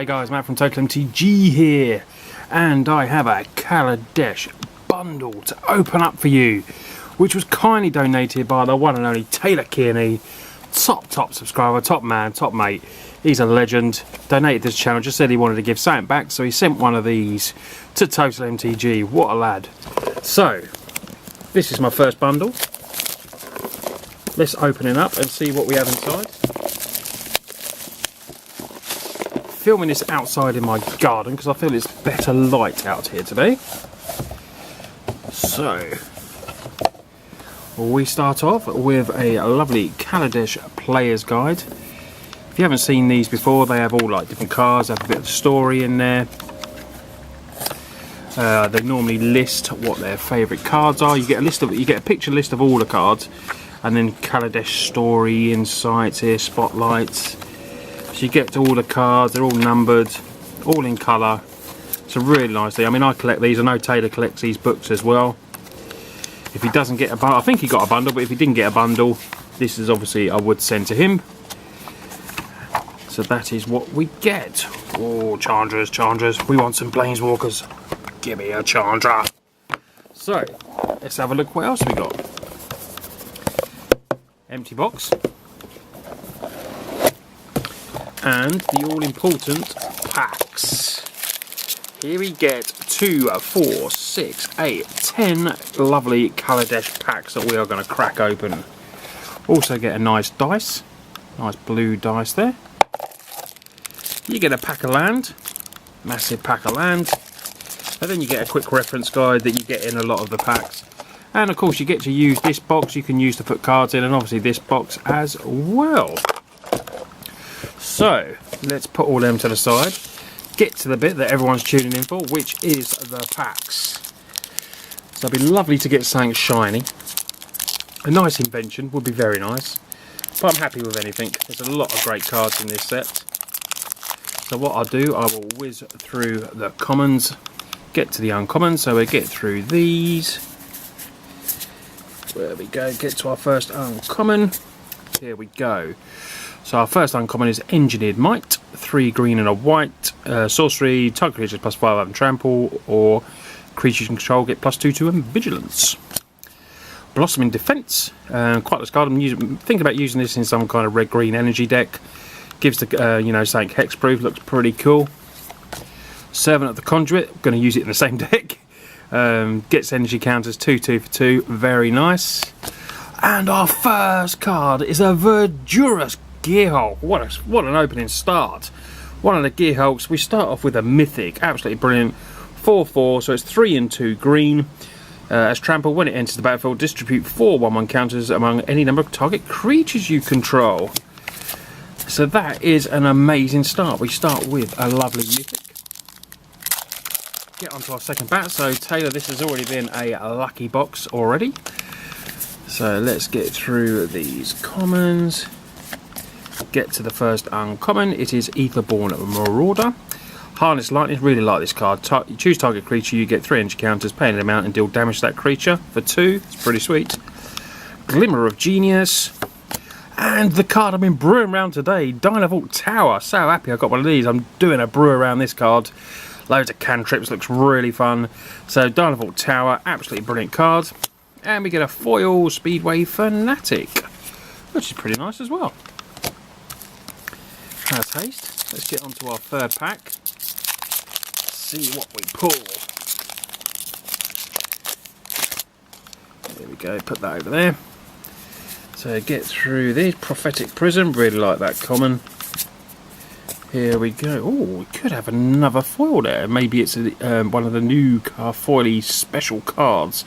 Hey guys, Matt from Total MTG here, and I have a Kaladesh bundle to open up for you, which was kindly donated by the one and only Taylor Kearney, top subscriber, top man, top mate. He's a legend. Donated this channel, just said he wanted to give something back, so he sent one of these to Total MTG. What a lad. So, this is my first bundle. Let's open it up and see what we have inside. Filming this outside in my garden because I feel it's better light out here today. So we start off with a lovely Kaladesh player's guide. If you haven't seen these before, they have all like different cards, have a bit of story in there. They normally list what their favourite cards are. You get a picture list of all the cards, and then Kaladesh story, insights here, spotlights. So you get to all the cards, they're all numbered, all in colour. It's a really nice thing. I mean, I collect these. I know Taylor collects these books as well. If he doesn't get a bundle, I think he got a bundle, but if he didn't get a bundle, this is obviously I would send to him. So that is what we get. Oh, Chandras. We want some Planeswalkers. Give me a Chandra. So, let's have a look what else we got. Empty box. And the all-important packs. Here we get 2, 4, 6, 8, 10 lovely Kaladesh packs that we are going to crack open. Also get a nice dice, nice blue dice there. You get a pack of land, massive pack of land, and then you get a quick reference guide that you get in a lot of the packs. And of course you get to use this box, you can use to put cards in, and obviously this box as well. So, let's put all them to the side, get to the bit that everyone's tuning in for, which is the packs. So it'd be lovely to get something shiny. A nice invention would be very nice, but I'm happy with anything. There's a lot of great cards in this set. So what I'll do, I will whiz through the commons, get to the uncommons, so we get through these. There we go, get to our first uncommon. Here we go. So our first uncommon is Engineered Might, 3 green and a white, sorcery, target creatures +5 and trample, or creatures you control get +2/2 and vigilance. Blossoming Defense, quite this card. I'm thinking about using this in some kind of red-green energy deck. Gives the something hexproof, looks pretty cool. Servant of the Conduit, going to use it in the same deck. Gets energy counters 2/2 for 2, very nice. And our first card is a Verdurous Gearhulk. What an opening start. One of the Gearhulks. We start off with a mythic, absolutely brilliant. 4/4, so it's 3 and 2 green. As trample, when it enters the battlefield, distribute 4 1/1 counters among any number of target creatures you control. So that is an amazing start. We start with a lovely mythic. Get onto our second bat. So Taylor, this has already been a lucky box already. So let's get through these commons. Get to the first uncommon. It is Aetherborn Marauder. Harness Lightning. Really like this card. You choose target creature. You get 3 energy counters. Pay an amount and deal damage to that creature for 2. It's pretty sweet. Glimmer of Genius. And the card I've been brewing around today, Dynavolt Tower. So happy I got one of these. I'm doing a brew around this card. Loads of cantrips. Looks really fun. So Dynavolt Tower. Absolutely brilliant card. And we get a foil Speedway Fanatic, which is pretty nice as well. Have a taste. Let's get onto our third pack. See what we pull. There we go, put that over there. So get through this. Prophetic Prism, really like that common. Here we go. Oh, we could have another foil there. Maybe it's one of the new foily special cards.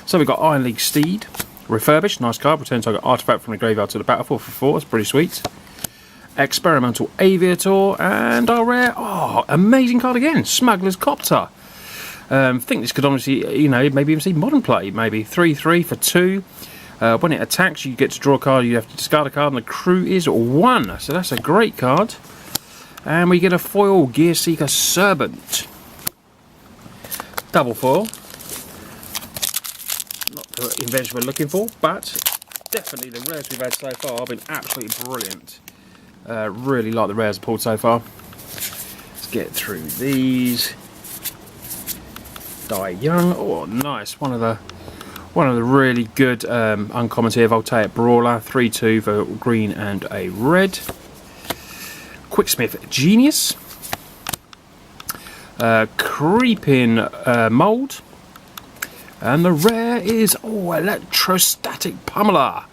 So we've got Iron League Steed, Refurbished, nice card, return target artifact from the graveyard to the battlefield for 4, it's pretty sweet. Experimental Aviator, and our rare, amazing card again, Smuggler's Copter. Think this could obviously, maybe even see modern play, maybe 3/3 for 2. When it attacks, you get to draw a card, you have to discard a card, and the crew is 1, so that's a great card. And we get a foil Gearseeker Serpent. Double foil. Not the invention we're looking for, but definitely the rares we've had so far have been absolutely brilliant. Really like the rares pulled so far. get through these. Die Young. Oh, nice. One of the really good uncommons here. Voltaic Brawler, 3/2 for green and a red. Quicksmith Genius. Creeping Mould. And the rare is Electrostatic Pummeler.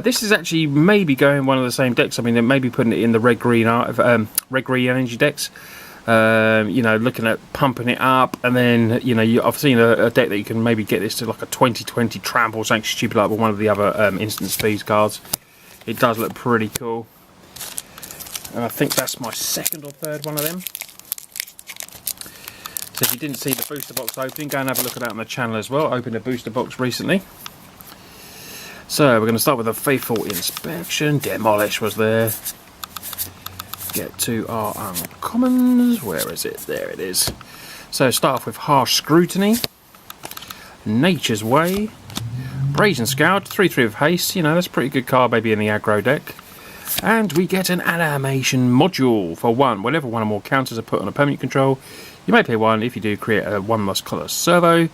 This is actually maybe going one of the same decks. I mean, they may be putting it in the red-green energy decks. You know, looking at pumping it up, and then, you know, I've seen a deck that you can maybe get this to like a 20/20 trample, something stupid like one of the other instant speed cards. It does look pretty cool. And I think that's my second or third one of them. So if you didn't see the booster box opening, go and have a look at that on the channel as well. I opened a booster box recently. So we're going to start with a Faithful Inspection. Demolish was there. Get to our uncommons. Where is it? There it is. So start off with Harsh Scrutiny. Nature's Way. Brazen Scout. 3/3 of haste. You know, that's a pretty good card maybe in the aggro deck. And we get an animation module for 1. Whenever one or more counters are put on a permanent control, you may pay 1. If you do, create a 1+ colour servo.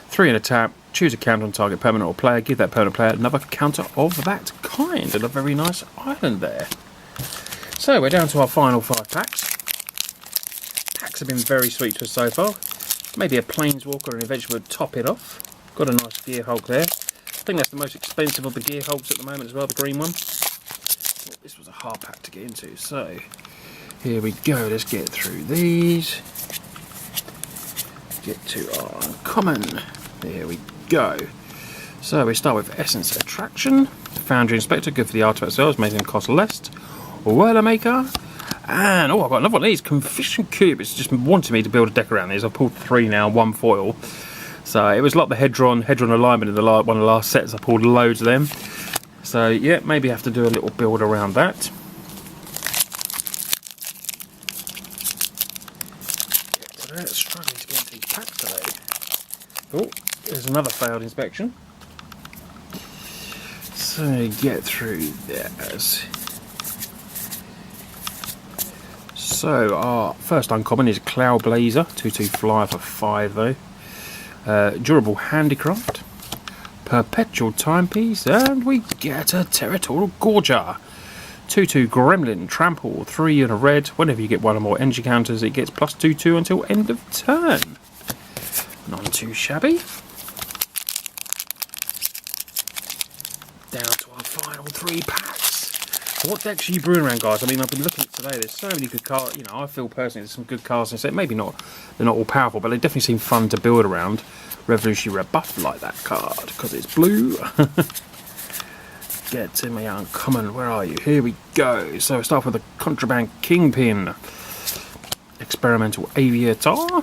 3 in a tap. Choose a counter on target permanent or player. Give that permanent player another counter of that kind. And a very nice island there. So we're down to our final 5 packs. Packs have been very sweet to us so far. Maybe a Planeswalker and eventually would top it off. Got a nice Gear Hulk there. I think that's the most expensive of the Gear Hulks at the moment as well, the green one. Oh, this was a hard pack to get into. So here we go. Let's get through these. Get to our uncommon. There we go. So we start with Essence Attraction. Foundry Inspector, good for the artifacts themselves, making them cost less. Whirler Maker. And I've got another one of these. Confission Cube. It's just wanted me to build a deck around these. I've pulled 3 now, 1 foil. So it was like the Hedron alignment in one of the last sets. I pulled loads of them. So yeah, maybe have to do a little build around that. Get to that. Struggling to get into these packs today. Oh, there's another failed inspection. So get through this. So our first uncommon is Cloud Blazer, 2/2 flyer for 5 though. Durable Handicraft, Perpetual Timepiece, and we get a Territorial Gorger. 2/2 Gremlin Trample, 3 and a red. Whenever you get 1 or more energy counters, it gets +2/2 until end of turn. None too shabby. Down to our final 3 packs. What decks are you brewing around, guys? I mean, I've been looking at today. There's so many good cards. You know, I feel personally there's some good cards in the set. Maybe not. They're not all powerful, but they definitely seem fun to build around. Revolutionary Rebuff, like that card because it's blue. Get to my uncommon. Where are you? Here we go. So we start with the Contraband Kingpin, Experimental Aviator,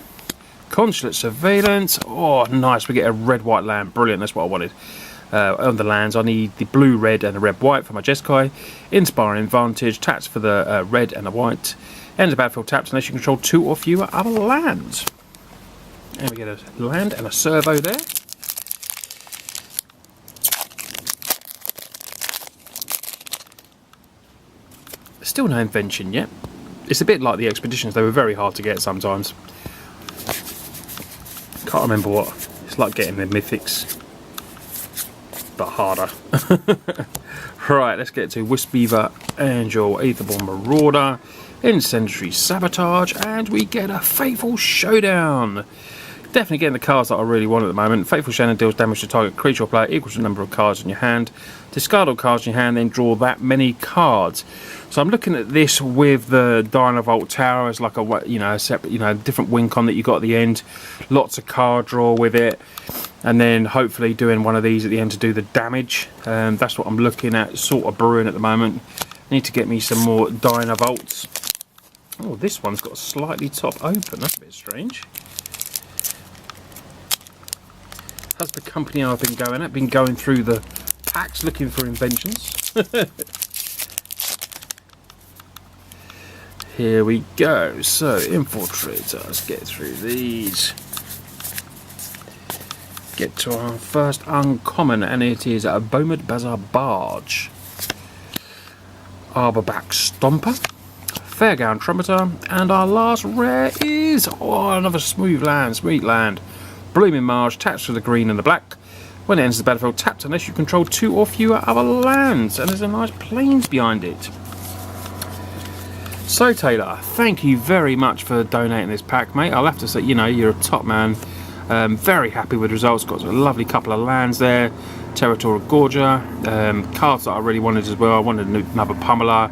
Consulate Surveillance. Oh, nice. We get a red-white land. Brilliant. That's what I wanted. On the lands, I need the blue, red, and the red-white for my Jeskai. Inspiring Vantage, taps for the red and the white. Ends the battlefield taps unless you control 2 or fewer other lands. And we get a land and a servo there. Still no invention yet. It's a bit like the expeditions, they were very hard to get sometimes. Can't remember what. It's like getting the mythics, but harder. Right, let's get to Wispeaver, Angel, Aetherborn Marauder, Incendiary Sabotage, and we get a Fateful Showdown. Definitely getting the cards that I really want at the moment. Fateful Showdown deals damage to target creature or player equal to the number of cards in your hand. Discard all cards in your hand, then draw that many cards. So I'm looking at this with the Dynavolt Tower as like a, you know, a separate, you know, different win con that you got at the end. Lots of card draw with it, and then hopefully doing one of these at the end to do the damage. That's what I'm looking at, sort of brewing at the moment. Need to get me some more Dynavolts. Oh, this one's got a slightly top open. That's a bit strange. That's the company I've been going at. Been going through the packs looking for inventions. Here we go. So, Infiltrator. Let's get through these. Get to our first uncommon, and it is a Beaumont Bazaar Barge. Arborback Stomper. Fairgown Trumpeter, and our last rare is another smooth land, sweet land. Blooming Marsh, attached to the green and the black. When it enters the battlefield, tapped unless you control 2 or fewer other lands, and there's a nice plains behind it. So Taylor, thank you very much for donating this pack, mate. I'll have to say, you know, you're a top man. Very happy with the results. Got a lovely couple of lands there. Territorial Gorger, cards that I really wanted as well. I wanted another Pummeler.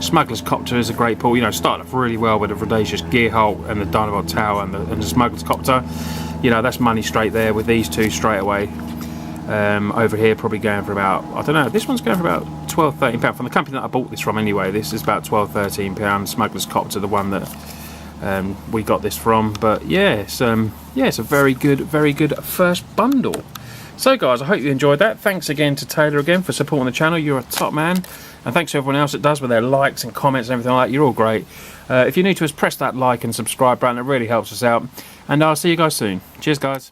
Smuggler's Copter is a great pull. You know, started off really well with the Predacious Gearholt and the Dynavolt Tower and the Smuggler's Copter. You know, that's money straight there with these two straight away. Over here probably going for about, I don't know, this one's going for about £12–13 from the company that I bought this from anyway. This is about £12–13. Smuggler's Copter, the one that we got this from. But yeah, it's a very good first bundle. So guys, I hope you enjoyed that. Thanks again to Taylor again for supporting the channel. You're a top man. And thanks to everyone else that does with their likes and comments and everything like that. You're all great. If you're new to us, press that like and subscribe button. It really helps us out. And I'll see you guys soon. Cheers guys.